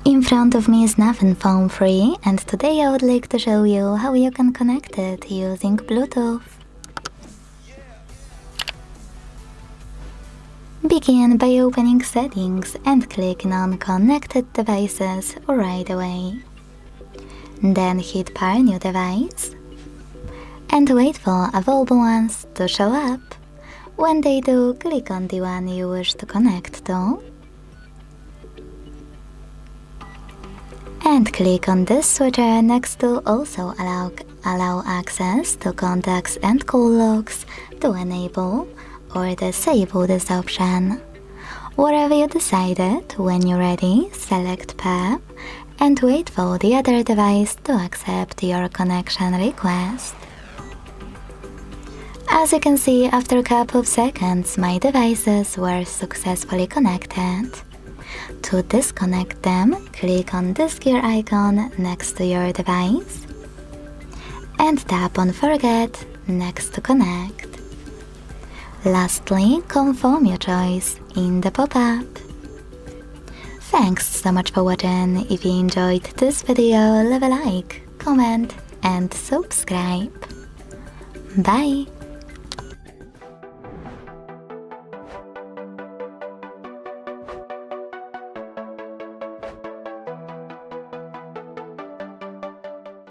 In front of me is Nothing Phone 3, and today I would like to show you how you can connect it using Bluetooth. Begin by opening Settings and clicking on Connected Devices right away. Then hit Pair New Device and wait for available ones to show up. When they do, click on the one you wish to connect to and click on this switcher next to also allow access to contacts and call logs to enable or disable this option. Whatever you decided, when you're ready, select Pair and wait for the other device to accept your connection request. As you can see, after a couple of seconds, my devices were successfully connected. To disconnect them, click on this gear icon next to your device and tap on Forget next to Connect. Lastly, confirm your choice in the pop-up. Thanks so much for watching. If you enjoyed this video, leave a like, comment and subscribe. Bye!